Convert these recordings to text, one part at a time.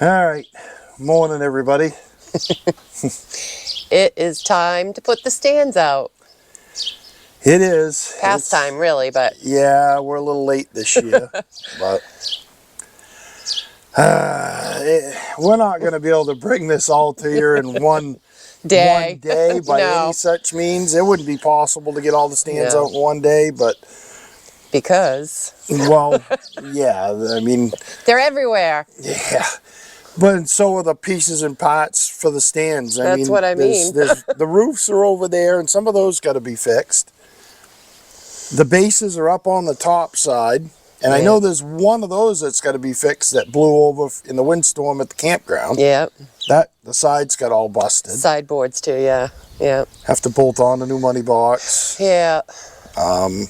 All right, morning everybody. It is time to put the stands out. It is. Past time, really, but yeah, we're a little late this year, but we're not going to be able to bring this all to you in one day by No. any such means. It wouldn't be possible to get all the stands No. out in one day, but Because well, yeah, I mean, they're everywhere. yeah. But so are the pieces and parts for the stands. That's what I mean. There's the roofs are over there, and some of those got to be fixed. The bases are up on the top side, and I know there's one of those that's got to be fixed that blew over in the windstorm at the campground. Yeah. That the sides got all busted. Sideboards too, yeah. Yeah. Have to bolt on a new money box. Yeah. The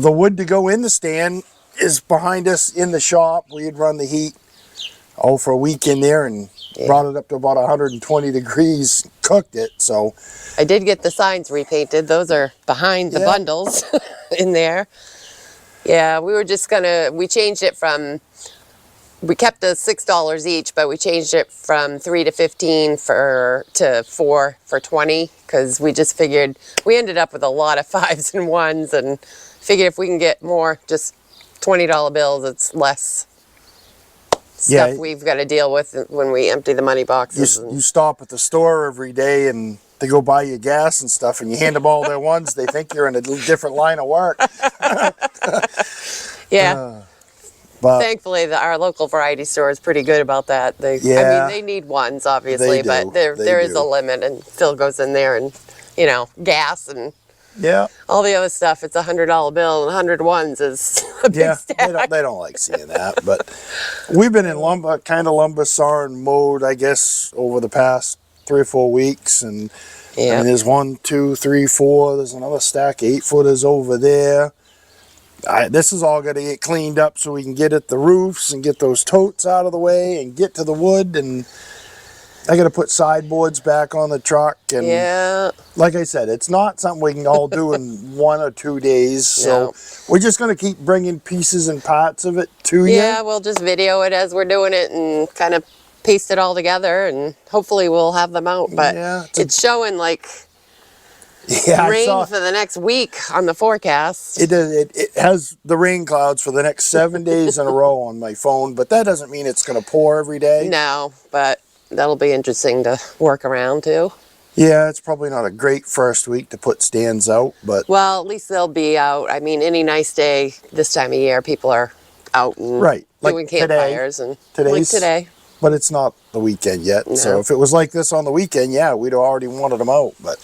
wood to go in the stand is behind us in the shop. We had run the heat for a week in there and brought it up to about 120 degrees, cooked it. So I did get the signs repainted. Those are behind the bundles in there. Yeah, we were just we changed it from, we kept the $6 each, but we changed it from 3 to 15 to 4 for 20, because we just figured, we ended up with a lot of 5s and 1s, and figured if we can get more just $20 bills, it's less stuff we've got to deal with when we empty the money boxes. You stop at the store every day and they go buy you gas and stuff, and you hand them all their ones, they think you're in a different line of work. Yeah. But thankfully, our local variety store is pretty good about that. I mean, they need ones, obviously, but there is a limit, and Phil goes in there and, you know, gas and all the other stuff. It's $100 bill, and 100 ones is a big stack. They don't like seeing that, but we've been in lumber sawing mode, I guess, over the past 3 or 4 weeks, and I mean, there's 1, 2, 3, 4. There's another stack of 8-footers over there. This is all got to get cleaned up so we can get at the roofs and get those totes out of the way and get to the wood. And I got to put sideboards back on the truck. And like I said, it's not something we can all do in 1 or 2 days. So we're just going to keep bringing pieces and parts of it to you. Yeah, we'll just video it as we're doing it and kind of paste it all together, and hopefully we'll have them out. But it's showing like rain for the next week on the forecast. It has the rain clouds for the next 7 days in a row on my phone, but that doesn't mean it's going to pour every day. No, but that'll be interesting to work around too. Yeah, it's probably not a great first week to put stands out, but well, at least they'll be out. I mean, any nice day this time of year, people are out and doing campfires and like today. But it's not the weekend yet, so if it was like this on the weekend, we'd have already wanted them out, but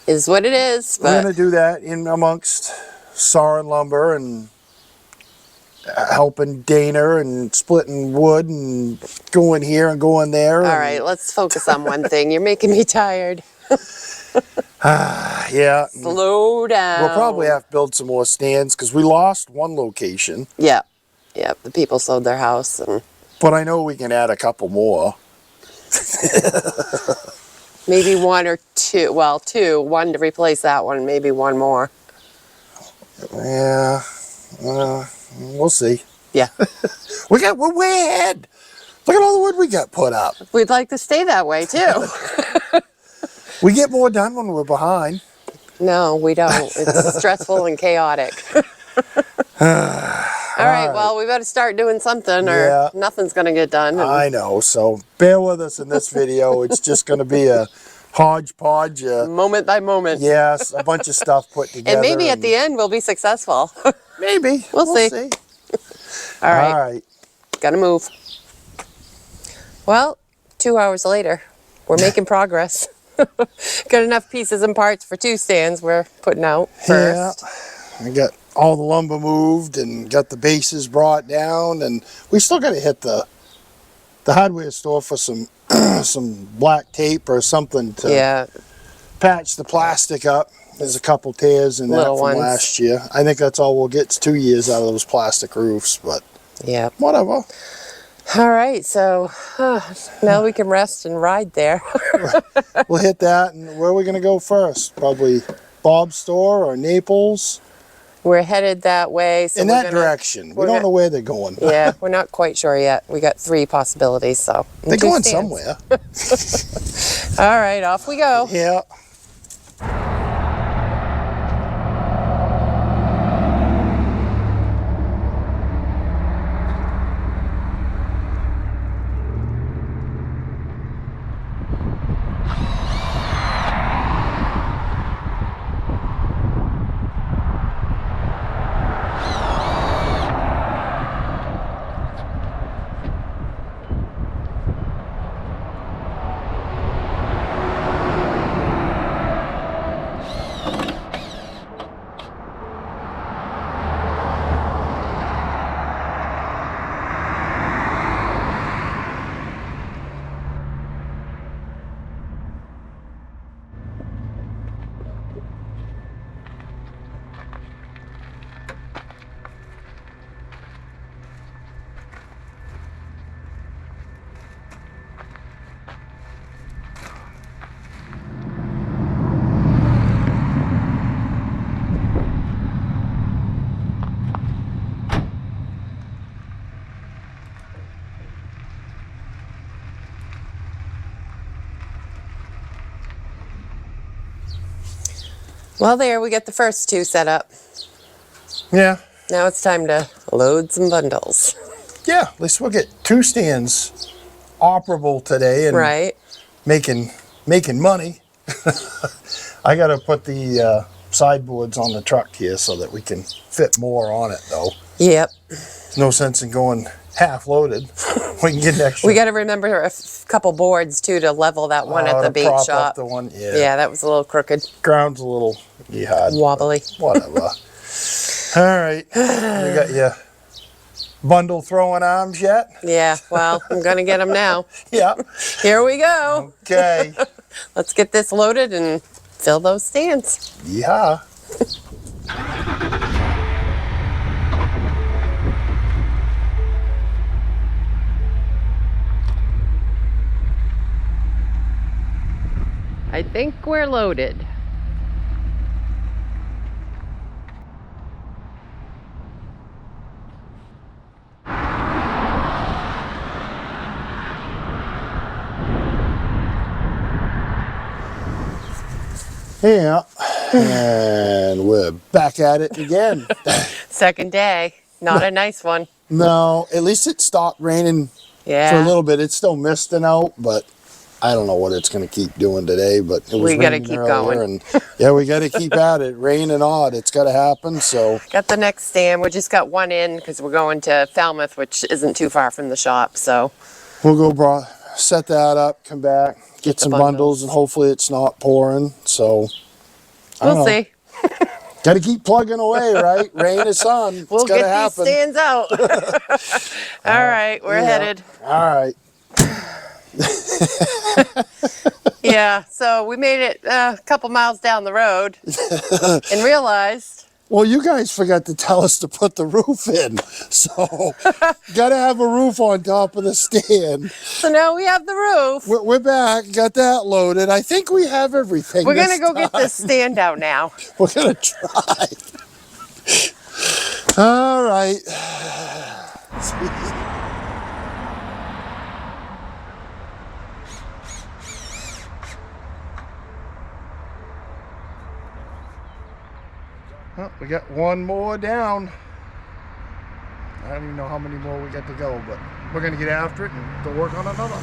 is what it is. We're going to do that in amongst sawing lumber and helping Dana and splitting wood and going here and going there. All right, let's focus on one thing. You're making me tired. Slow down. We'll probably have to build some more stands because we lost one location. Yeah, the people sold their house. But I know we can add a couple more. Maybe 1 or 2. Well, 2. 1 to replace that one. Maybe 1 more. Yeah. We'll see. Yeah. We're way ahead. Look at all the wood we got put up. We'd like to stay that way too. We get more done when we're behind. No, we don't. It's stressful and chaotic. All right, well, we better start doing something or nothing's going to get done. I know, so bear with us in this video. It's just going to be a hodgepodge. Moment by moment. Yes, a bunch of stuff put together. And maybe at the end we'll be successful. Maybe. We'll see. All right. Gotta move. Well, 2 hours later, we're making progress. Got enough pieces and parts for 2 stands we're putting out first. Yeah, I got all the lumber moved and got the bases brought down, and we still got to hit the hardware store for some some black tape or something to patch the plastic up. There's a couple tears in that from last year. I think that's all we'll get. It's 2 years out of those plastic roofs, but whatever. All right, so now we can rest and ride there. We'll hit that, and where are we going to go first? Probably Bob's store or Naples. We're headed that way. So in that direction. We don't know where they're going. Yeah, we're not quite sure yet. We got 3 possibilities, so. They're going somewhere. All right, off we go. Yeah. Well, there we get the first 2 set up. Yeah. Now it's time to load some bundles. Yeah, at least we'll get 2 stands operable today and right. making money. I got to put the sideboards on the truck here so that we can fit more on it, though. Yep. There's no sense in going half loaded. We can get an extra. We got to remember a couple boards too to level that one at the bait prop shop. Up the one, yeah, that was a little crooked. Ground's a little wobbly. Whatever. All right, you got your bundle throwing arms yet? Yeah. Well, I'm gonna get them now. Yeah. Here we go. Okay. Let's get this loaded and fill those stands. Yeah. I think we're loaded. Yeah. And we're back at it again. Second day. Not a nice one. No, at least it stopped raining for a little bit. It's still misting out, but I don't know what it's going to keep doing today, but it was we got to keep going. And yeah, we got to keep at it. Rain and odd, it's got to happen. So got the next stand. We just got one in because we're going to Falmouth, which isn't too far from the shop. So we'll go set that up, come back, get some bundles, and hopefully it's not pouring. So we'll see. Got to keep plugging away, right? Rain or sun. We'll get happen. these stands out. All right, we're headed. All right. Yeah, so we made it a couple miles down the road and realized. Well, you guys forgot to tell us to put the roof in, so got to have a roof on top of the stand. So now we have the roof. We're back, got that loaded. I think we have everything. We're gonna go get this stand out now. We're gonna try. All right. Well, we got one more down. I don't even know how many more we got to go, but we're going to get after it and go work on another.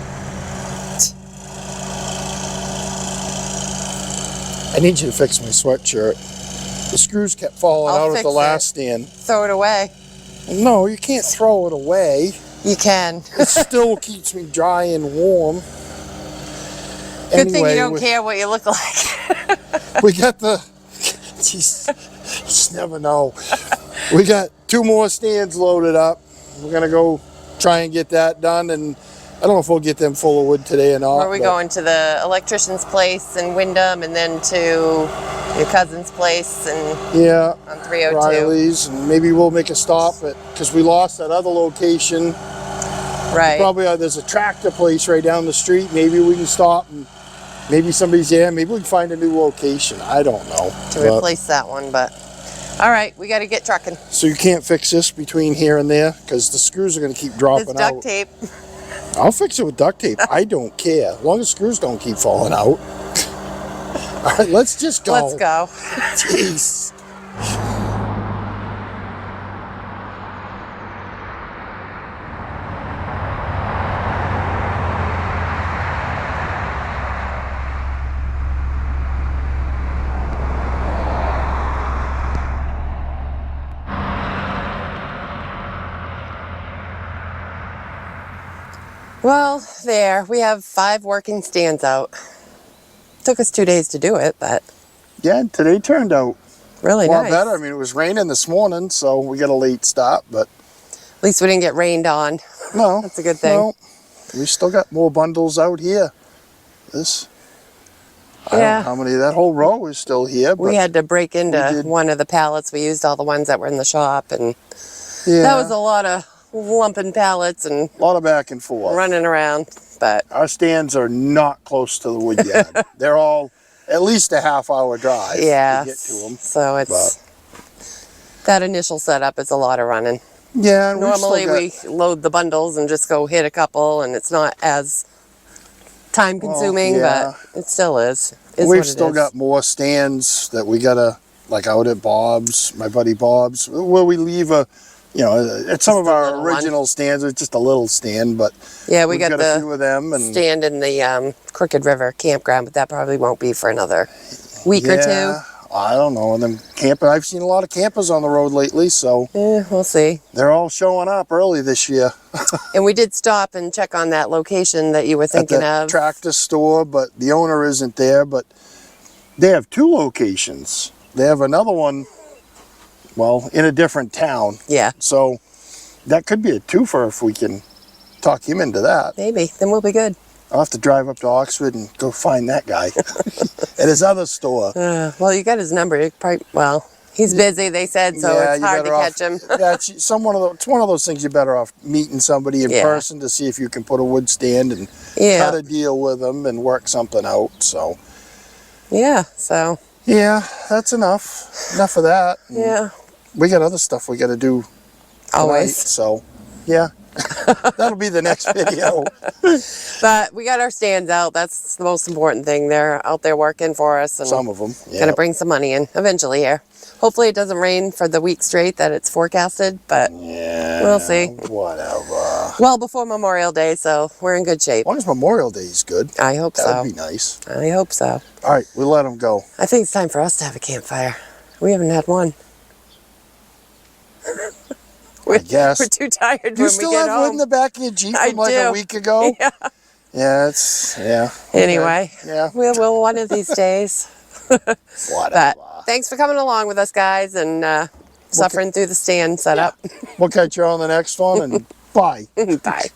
I need you to fix my sweatshirt. The screws kept falling out at the last stand. Throw it away. No, you can't throw it away. You can. It still keeps me dry and warm. Good thing you don't care what you look like. We got the... Jeez, you just never know. We got 2 more stands loaded up. We're going to go try and get that done, and I don't know if we'll get them full of wood today or not. Where are we going? To the electrician's place in Wyndham, and then to your cousin's place and on 302. Riley's, and maybe we'll make a stop because we lost that other location. Right. Probably there's a tractor place right down the street. Maybe we can stop and maybe somebody's there. Maybe we can find a new location. I don't know. To replace that one, but All right, we got to get trucking. So you can't fix this between here and there? Because the screws are going to keep dropping It's duct out. tape. I'll fix it with duct tape. I don't care. As long as screws don't keep falling out. All right, let's just go. Let's go. Jeez. Well, there, we have 5 working stands out. Took us 2 days to do it, but Yeah, today turned out really a lot nice. better. I mean, it was raining this morning, so we got a late stop, but At least we didn't get rained on. no. That's a good thing. No, we still got more bundles out here. This, I don't know how many, that whole row is still here. But We had to break into did- one of the pallets. We used all the ones that were in the shop, and yeah, that was a lot of lumping pallets and a lot of back and forth. running around. But Our stands are not close to the wood yard. They're all at least a half-hour drive yeah, to get to them. so it's that initial setup is a lot of running. Yeah, and Normally we've still we load the bundles and just go hit a couple, and it's not as time consuming, yeah. but it still is. we've still got more stands that we gotta, like out at Bob's, my buddy Bob's, where we leave a, you know, at some of a our little one. original stands, it's just a little stand, but Yeah, we we've got a few the of them, and stand in the Crooked River campground, but that probably won't be for another week or two. I don't know. And then I've seen a lot of campers on the road lately, so Yeah, we'll see. they're all showing up early this year. And we did stop and check on that location that you were At thinking the of. tractor store, but the owner isn't there. But they have 2 locations. They have another one, well, in a different town. Yeah, So that could be a twofer if we can talk him into that. maybe. Then we'll be good. I'll have to drive up to Oxford and go find that guy at his other store. Well, you got his number. You probably, well, he's busy, they said, so Yeah, it's you hard to better catch him. Yeah, it's one of those things you're better off meeting somebody in Yeah. person to see if you can put a wood stand and Yeah. cut a deal with them and work something out. So Yeah, so, yeah, that's enough. Enough of that. yeah. We got other stuff we got to do tonight, Always. so yeah, that'll be the next video. But we got our stands out. That's the most important thing. They're out there working for us and Some of them. Yeah. gonna bring some money in eventually here. Hopefully it doesn't rain for the week straight that it's forecasted, but Yeah. we'll see. Whatever. Well before Memorial Day, so we're in good shape. As long as Memorial Day is good, I hope that so. would be nice. I hope so. All right, we'll let them go. I think it's time for us to have a campfire. We haven't had one. I guess. We're too tired Do when you we still get have wood home. in the back of your Jeep I from like do. a week ago? Yeah. Yeah, it's, yeah. Okay. Anyway, Yeah. we'll one of these days. Whatever. But thanks for coming along with us, guys, and suffering through the stand setup. We'll catch you on the next one, and bye. Bye.